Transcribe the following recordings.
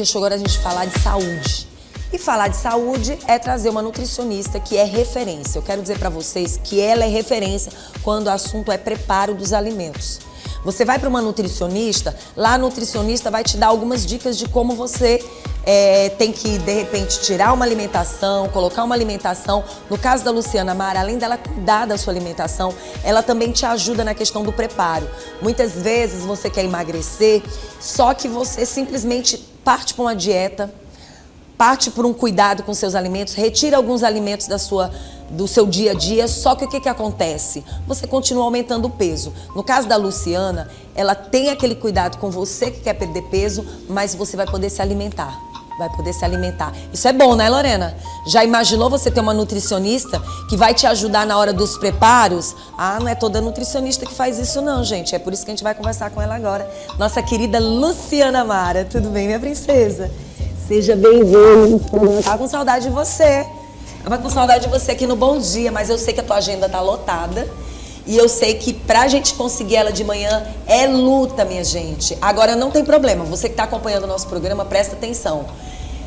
Chegou a gente falar de saúde. E falar de saúde é trazer uma nutricionista que é referência. Eu quero dizer para vocês que ela é referência quando o assunto é preparo dos alimentos. Você vai para uma nutricionista, lá a nutricionista vai te dar algumas dicas de como você tem que, de repente, tirar uma alimentação, colocar uma alimentação. No caso da Luciana Mara, além dela cuidar da sua alimentação, ela também te ajuda na questão do preparo. Muitas vezes você quer emagrecer, só que você simplesmente parte para uma dieta, parte por um cuidado com seus alimentos, retira alguns alimentos do seu dia a dia, só que o que acontece? Você continua aumentando o peso. No caso da Luciana, ela tem aquele cuidado com você que quer perder peso, mas você vai poder se alimentar. Vai poder se alimentar. Isso é bom, né, Lorena? Já imaginou você ter uma nutricionista que vai te ajudar na hora dos preparos? Ah, não é toda nutricionista que faz isso não, gente. É por isso que a gente vai conversar com ela agora. Nossa querida Luciana Mara. Tudo bem, minha princesa? Seja bem-vinda. Tava com saudade de você. Tava com saudade de você aqui no Bom Dia, mas eu sei que a tua agenda tá lotada. E eu sei que pra gente conseguir ela de manhã é luta, minha gente. Agora não tem problema, você que tá acompanhando o nosso programa, presta atenção.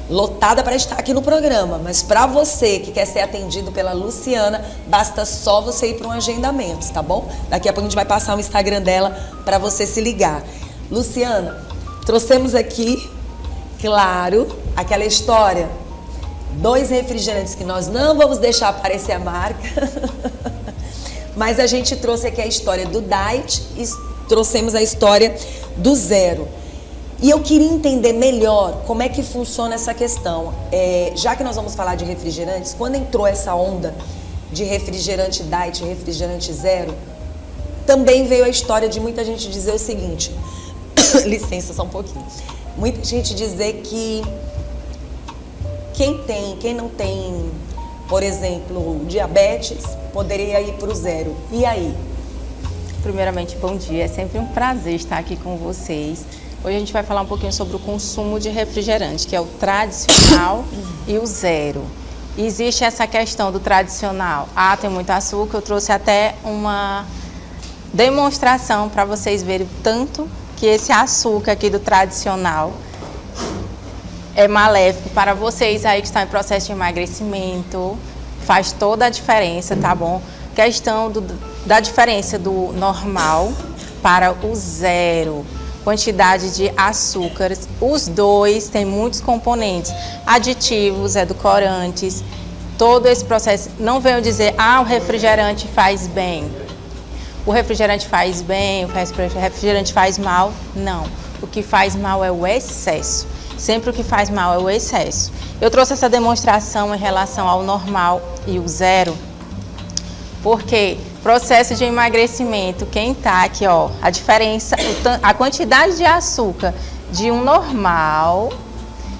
Lotada para estar aqui no programa, mas para você que quer ser atendido pela Luciana, basta só você ir para um agendamento, tá bom? Daqui a pouco a gente vai passar o Instagram dela para você se ligar. Luciana, trouxemos aqui, claro, aquela história. 2 refrigerantes que nós não vamos deixar aparecer a marca. Mas a gente trouxe aqui a história do Diet e trouxemos a história do Zero. E eu queria entender melhor como é que funciona essa questão. Já que nós vamos falar de refrigerantes, quando entrou essa onda de refrigerante Diet e refrigerante Zero, também veio a história de muita gente dizer o seguinte, licença só um pouquinho, muita gente dizer que quem não tem, por exemplo, diabetes, poderia ir para o Zero. E aí? Primeiramente, bom dia. É sempre um prazer estar aqui com vocês. Hoje a gente vai falar um pouquinho sobre o consumo de refrigerante, que é o tradicional e o zero. E existe essa questão do tradicional. Ah, tem muito açúcar. Eu trouxe até uma demonstração para vocês verem o tanto que esse açúcar aqui do tradicional é maléfico para vocês aí que estão em processo de emagrecimento. Faz toda a diferença, tá bom? Questão da diferença do normal para o zero. Quantidade de açúcares. Os dois têm muitos componentes. Aditivos, edulcorantes. Todo esse processo. Não venham dizer, o refrigerante faz bem. O refrigerante faz bem, o refrigerante faz mal. Não. O que faz mal é o excesso. Sempre o que faz mal é o excesso. Eu trouxe essa demonstração em relação ao normal e o zero, porque processo de emagrecimento, quem tá aqui, ó, a diferença, a quantidade de açúcar de um normal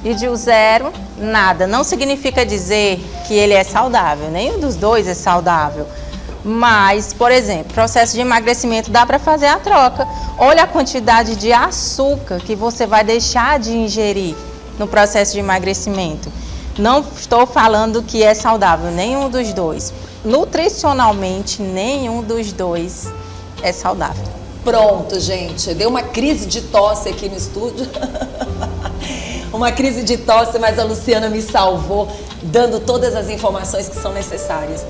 e de um zero, nada. Não significa dizer que ele é saudável, nenhum dos dois é saudável. Mas, por exemplo, processo de emagrecimento dá para fazer a troca. Olha a quantidade de açúcar que você vai deixar de ingerir no processo de emagrecimento. Não estou falando que é saudável, nenhum dos dois. Nutricionalmente, nenhum dos dois é saudável. Pronto, gente. Deu uma crise de tosse aqui no estúdio. Uma crise de tosse, mas a Luciana me salvou, dando todas as informações que são necessárias.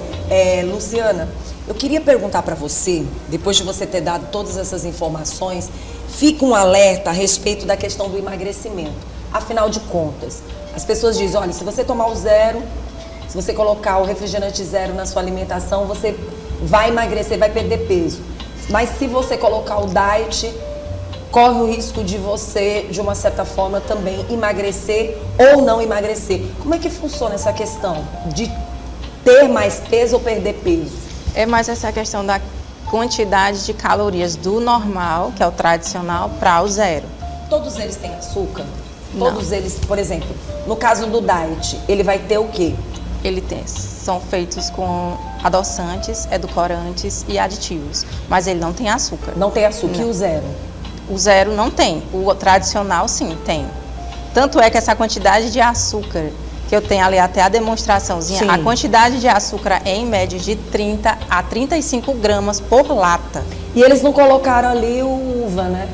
Luciana, eu queria perguntar para você, depois de você ter dado todas essas informações, fica um alerta a respeito da questão do emagrecimento. Afinal de contas, as pessoas dizem, olha, se você tomar o zero, se você colocar o refrigerante zero na sua alimentação, você vai emagrecer, vai perder peso. Mas se você colocar o diet, corre o risco de você, de uma certa forma, também emagrecer ou não emagrecer. Como é que funciona essa questão de ter mais peso ou perder peso? É mais essa questão da quantidade de calorias do normal, que é o tradicional, para o zero. Todos eles têm açúcar? Não. Todos eles, por exemplo, no caso do diet, ele vai ter o quê? São feitos com adoçantes, edulcorantes e aditivos, mas ele não tem açúcar. Não tem açúcar. Não. E o zero? O zero não tem, o tradicional sim tem. Tanto é que essa quantidade de açúcar, que eu tenho ali até a demonstraçãozinha, sim, a quantidade de açúcar é em média de 30 a 35 gramas por lata. E eles não colocaram ali o uva, né?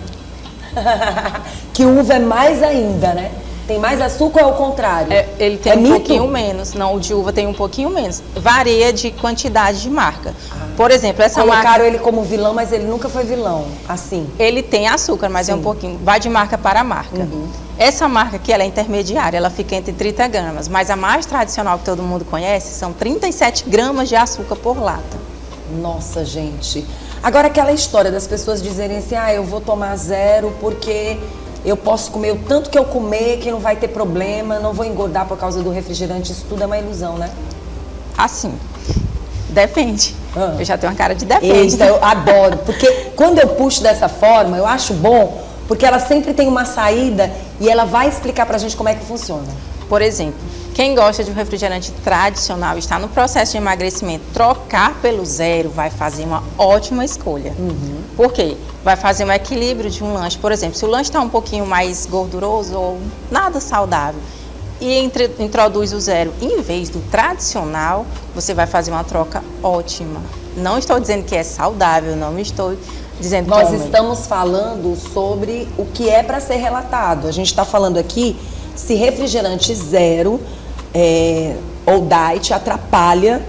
Que uva é mais ainda, né? tem mais açúcar ou é o contrário? Ele tem É um mito? pouquinho menos. Não, o de uva tem um pouquinho menos. Varia de quantidade de marca. Por exemplo, essa Colocaram marca... ele como vilão, mas ele nunca foi vilão, assim. Ele tem açúcar, mas é um pouquinho. Vai de marca para marca. Essa marca aqui, ela é intermediária, ela fica entre 30 gramas. Mas a mais tradicional que todo mundo conhece são 37 gramas de açúcar por lata. Nossa, gente. Agora, aquela história das pessoas dizerem assim, eu vou tomar 0 porque eu posso comer o tanto que eu comer, que não vai ter problema, não vou engordar por causa do refrigerante. Isso tudo é uma ilusão, né? Assim, depende. Eu já tenho uma cara de depende. Eita, eu adoro. Porque quando eu puxo dessa forma, eu acho bom, porque ela sempre tem uma saída e ela vai explicar pra gente como é que funciona. Por exemplo, quem gosta de um refrigerante tradicional, está no processo de emagrecimento, trocar pelo 0 vai fazer uma ótima escolha. Por quê? Vai fazer um equilíbrio de um lanche. Por exemplo, se o lanche está um pouquinho mais gorduroso ou nada saudável e introduz o 0 em vez do tradicional, você vai fazer uma troca ótima. Não estou dizendo que é saudável, não estou dizendo que Nós estamos falando sobre o que é para ser relatado. A gente está falando aqui se refrigerante 0 ou diet atrapalha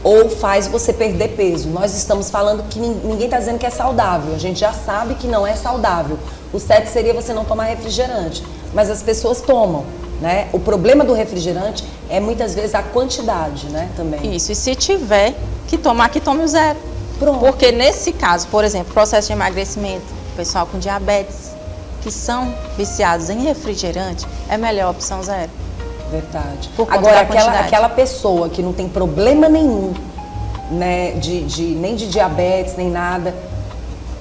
ou faz você perder peso. Nós estamos falando que ninguém está dizendo que é saudável. A gente já sabe que não é saudável. O certo seria você não tomar refrigerante, mas as pessoas tomam, né? O problema do refrigerante é muitas vezes a quantidade, né? Também. Isso, e se tiver que tomar, que tome o 0. Pronto. Porque nesse caso, por exemplo, processo de emagrecimento, pessoal com diabetes, que são viciados em refrigerante, é melhor a opção 0. Verdade. Por conta Agora, da aquela pessoa que não tem problema nenhum, né, nem de diabetes, nem nada,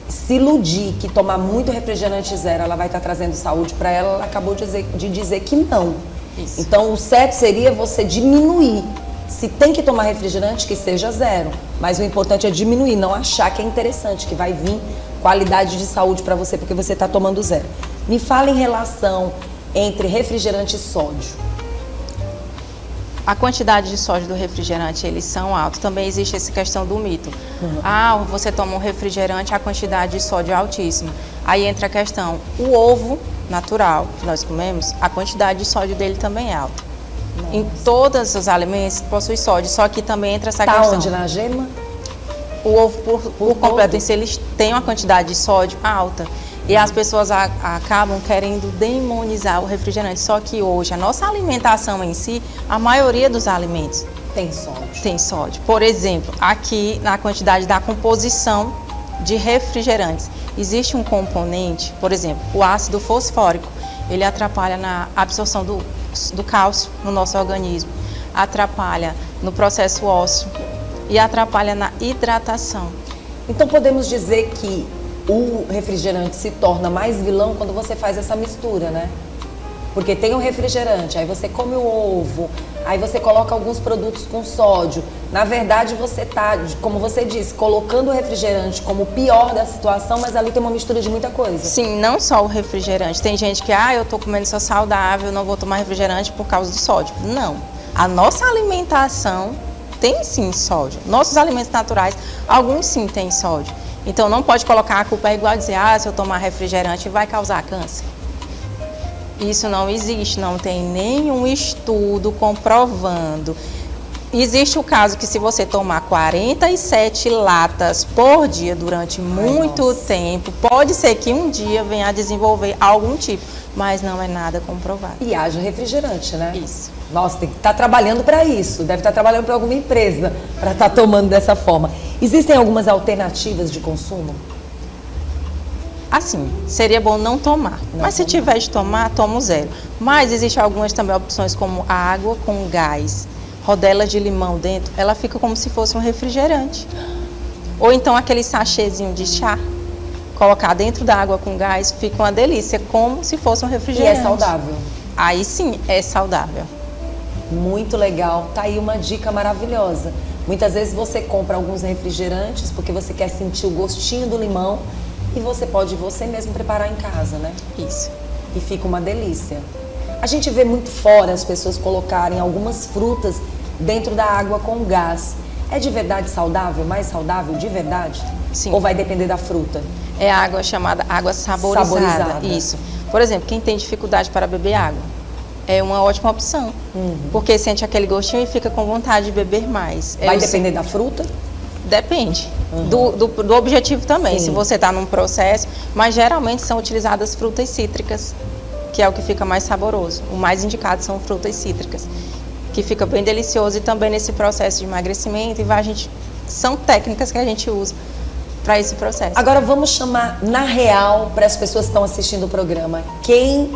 se iludir que tomar muito refrigerante 0, ela vai estar trazendo saúde para ela, ela acabou de dizer que não. Isso. Então, o certo seria você diminuir. Se tem que tomar refrigerante, que seja 0. Mas o importante é diminuir, não achar que é interessante, que vai vir qualidade de saúde para você, porque você está tomando 0. Me fala em relação entre refrigerante e sódio. A quantidade de sódio do refrigerante, eles são altos. Também existe essa questão do mito. Você toma um refrigerante, a quantidade de sódio é altíssima. Aí entra a questão, o ovo natural que nós comemos, a quantidade de sódio dele também é alta. Nossa. Em todos os alimentos possui sódio, só que também entra essa questão. Onde? Na gema? O ovo, por completo em si, eles têm uma quantidade de sódio alta. E as pessoas acabam querendo demonizar o refrigerante. Só que hoje, a nossa alimentação em si, a maioria dos alimentos tem sódio. Tem sódio. Por exemplo, aqui na quantidade da composição de refrigerantes, existe um componente, por exemplo, o ácido fosfórico. Ele atrapalha na absorção do cálcio no nosso organismo, atrapalha no processo ósseo e atrapalha na hidratação. Então podemos dizer que o refrigerante se torna mais vilão quando você faz essa mistura, né? Porque tem o refrigerante, aí você come o ovo, aí você coloca alguns produtos com sódio. Na verdade, você tá, como você disse, colocando o refrigerante como o pior da situação, mas ali tem uma mistura de muita coisa. Sim, não só o refrigerante. Tem gente que, eu tô comendo só saudável, não vou tomar refrigerante por causa do sódio. Não. A nossa alimentação tem sim sódio. Nossos alimentos naturais, alguns sim têm sódio. Então não pode colocar a culpa igual a dizer, se eu tomar refrigerante vai causar câncer. Isso não existe, não tem nenhum estudo comprovando. Existe o caso que se você tomar 47 latas por dia durante muito tempo, pode ser que um dia venha a desenvolver algum tipo, mas não é nada comprovado. E haja refrigerante, né? Isso. Nossa, tem que estar trabalhando para isso, deve estar trabalhando para alguma empresa para estar tomando dessa forma. Existem algumas alternativas de consumo? Assim, seria bom não tomar. Mas se tiver de tomar, toma o 0. Mas existem algumas também opções como a água com gás, rodelas de limão dentro, ela fica como se fosse um refrigerante. Ou então aquele sachêzinho de chá, colocar dentro da água com gás, fica uma delícia, como se fosse um refrigerante. E é saudável? Aí sim, é saudável. Muito legal, tá aí uma dica maravilhosa. Muitas vezes você compra alguns refrigerantes porque você quer sentir o gostinho do limão e você pode você mesmo preparar em casa, né? Isso. E fica uma delícia. A gente vê muito fora as pessoas colocarem algumas frutas dentro da água com gás. É de verdade saudável? Mais saudável de verdade? Sim. Ou vai depender da fruta? É a água chamada água saborizada. Isso. Por exemplo, quem tem dificuldade para beber água, É uma ótima opção, porque sente aquele gostinho e fica com vontade de beber mais. Vai depender da fruta? Depende do objetivo também, Sim. se você está num processo, mas geralmente são utilizadas frutas cítricas, que é o que fica mais saboroso. O mais indicado são frutas cítricas, que fica bem delicioso e também nesse processo de emagrecimento, são técnicas que a gente usa para esse processo. Agora vamos chamar na real para as pessoas que estão assistindo o programa. Quem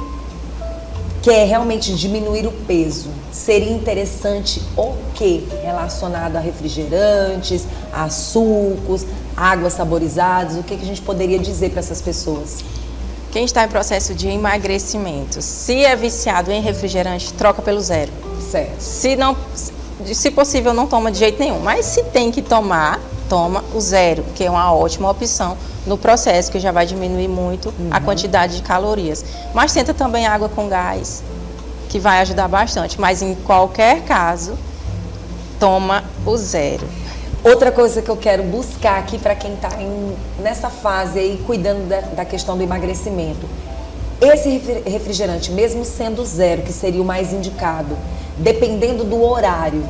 quer realmente diminuir o peso, seria interessante o quê? Relacionado a refrigerantes, a sucos, águas saborizadas, o que a gente poderia dizer para essas pessoas? Quem está em processo de emagrecimento, se é viciado em refrigerante, troca pelo zero. Certo. Se possível, não toma de jeito nenhum. Mas se tem que tomar, toma o zero, que é uma ótima opção no processo, que já vai diminuir muito a quantidade de calorias. Mas tenta também água com gás, que vai ajudar bastante. Mas em qualquer caso, toma o zero. Outra coisa que eu quero buscar aqui para quem está nessa fase aí, cuidando da questão do emagrecimento. Esse refrigerante, mesmo sendo zero, que seria o mais indicado, dependendo do horário,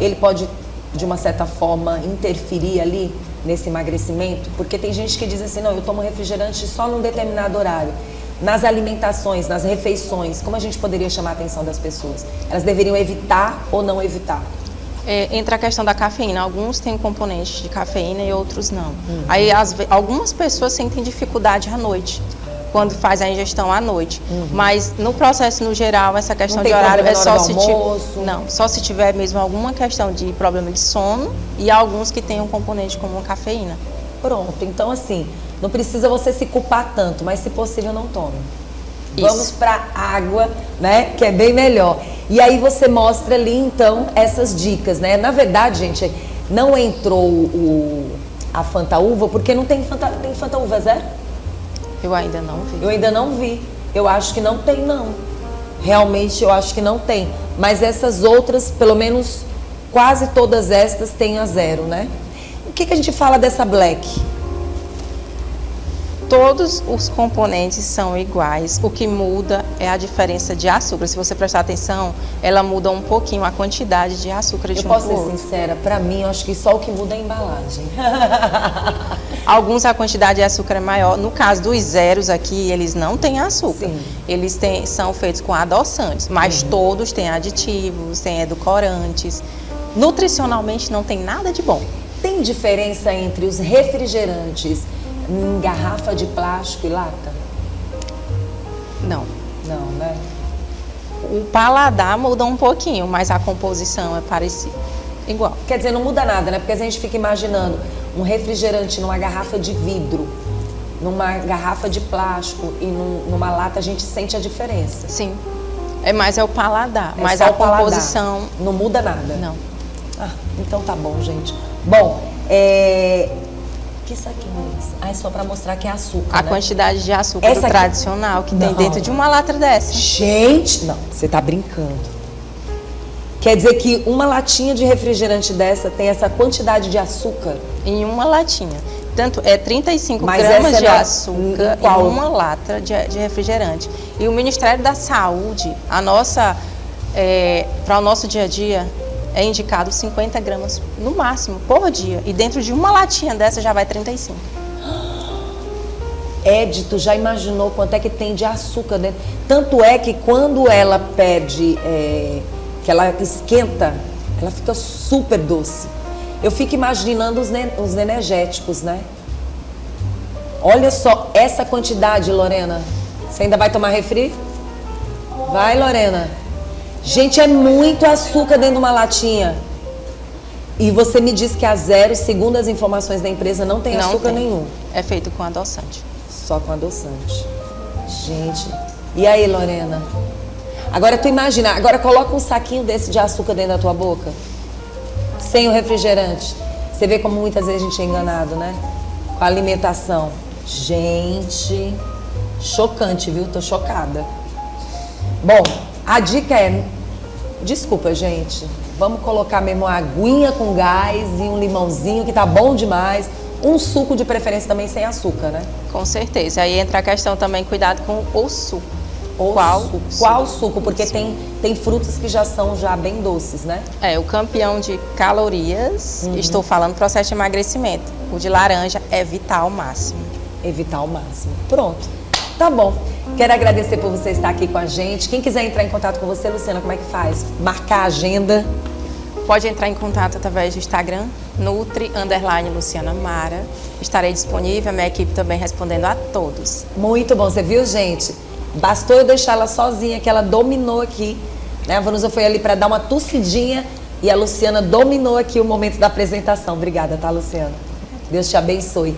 ele pode, de uma certa forma, interferir ali nesse emagrecimento? Porque tem gente que diz assim, não, eu tomo refrigerante só num determinado horário. Nas alimentações, nas refeições, como a gente poderia chamar a atenção das pessoas? Elas deveriam evitar ou não evitar? Entra a questão da cafeína. Alguns têm um componente de cafeína e outros não. Aí, algumas pessoas sentem dificuldade à noite, quando faz a ingestão à noite. Mas no processo, no geral, essa questão de horário é só se só se tiver mesmo alguma questão de problema de sono e alguns que têm um componente como a cafeína. Pronto, então assim, não precisa você se culpar tanto, mas se possível não tome. Isso. Vamos para água, né, que é bem melhor. E aí você mostra ali então essas dicas, né? Na verdade, gente, não entrou a Fanta Uva porque não tem Fanta Uva zero? Eu ainda não vi. Eu ainda não vi. Eu acho que não tem, não. Realmente eu acho que não tem. Mas essas outras, pelo menos quase todas estas têm a zero, né? O que a gente fala dessa Black? Todos os componentes são iguais, o que muda é a diferença de açúcar. Se você prestar atenção, ela muda um pouquinho a quantidade de açúcar de um posso pro ser outro. sincera, pra mim, eu acho que só o que muda é a embalagem. Alguns a quantidade de açúcar é maior. No caso dos zeros aqui, eles não têm açúcar. Sim. Eles são feitos com adoçantes, mas todos têm aditivos, têm edulcorantes. Nutricionalmente não tem nada de bom. Tem diferença entre os refrigerantes em garrafa de plástico e lata? Não. Não, né? O paladar muda um pouquinho, mas a composição é parecida. Igual. Quer dizer, não muda nada, né? Porque a gente fica imaginando um refrigerante numa garrafa de vidro, numa garrafa de plástico e numa lata, a gente sente a diferença. Sim. É o paladar, É mas só a o paladar. composição... Não muda nada? Não. Ah, então tá bom, gente. Bom, que saquinho é esse? Ah, é só pra mostrar que é açúcar, A né? quantidade de açúcar Essa aqui- tradicional que tem Não. dentro de uma lata dessa. Gente, não, você tá brincando. Quer dizer que uma latinha de refrigerante dessa tem essa quantidade de açúcar? Em uma latinha. Tanto é 35 Mas gramas essa de é açúcar qual? em uma lata de refrigerante. E o Ministério da Saúde, para o nosso dia a dia, é indicado 50 gramas no máximo por dia. E dentro de uma latinha dessa já vai 35. Ed, tu já imaginou quanto é que tem de açúcar dentro? Tanto é que quando ela pede, que ela esquenta, ela fica super doce. Eu fico imaginando os energéticos, né? Olha só essa quantidade, Lorena. Você ainda vai tomar refri? Vai, Lorena. Gente, é muito açúcar dentro de uma latinha. E você me diz que a zero, segundo as informações da empresa, não tem açúcar nenhum. É feito com adoçante. Só com adoçante. Gente. E aí, Lorena? Agora tu imagina, agora coloca um saquinho desse de açúcar dentro da tua boca. Sem o refrigerante. Você vê como muitas vezes a gente é enganado, né? Com a alimentação. Gente, chocante, viu? Tô chocada. Bom, a dica é... Desculpa, gente. Vamos colocar mesmo uma aguinha com gás e um limãozinho, que tá bom demais. Um suco de preferência também sem açúcar, né? Com certeza. Aí entra a questão também, cuidado com o suco. Qual suco? Porque tem frutas que já são bem doces, né? O campeão de calorias, estou falando processo de emagrecimento. O de laranja é Vital Máximo. Evitar ao máximo. Pronto. Tá bom. Quero agradecer por você estar aqui com a gente. Quem quiser entrar em contato com você, Luciana, como é que faz? Marcar a agenda. Pode entrar em contato através do Instagram, Nutri_Luciana Mara. Estarei disponível, a minha equipe também respondendo a todos. Muito bom, você viu, gente? Bastou eu deixar ela sozinha, que ela dominou aqui. Né? A Vanusa foi ali para dar uma tossidinha e a Luciana dominou aqui o momento da apresentação. Obrigada, tá, Luciana? Deus te abençoe.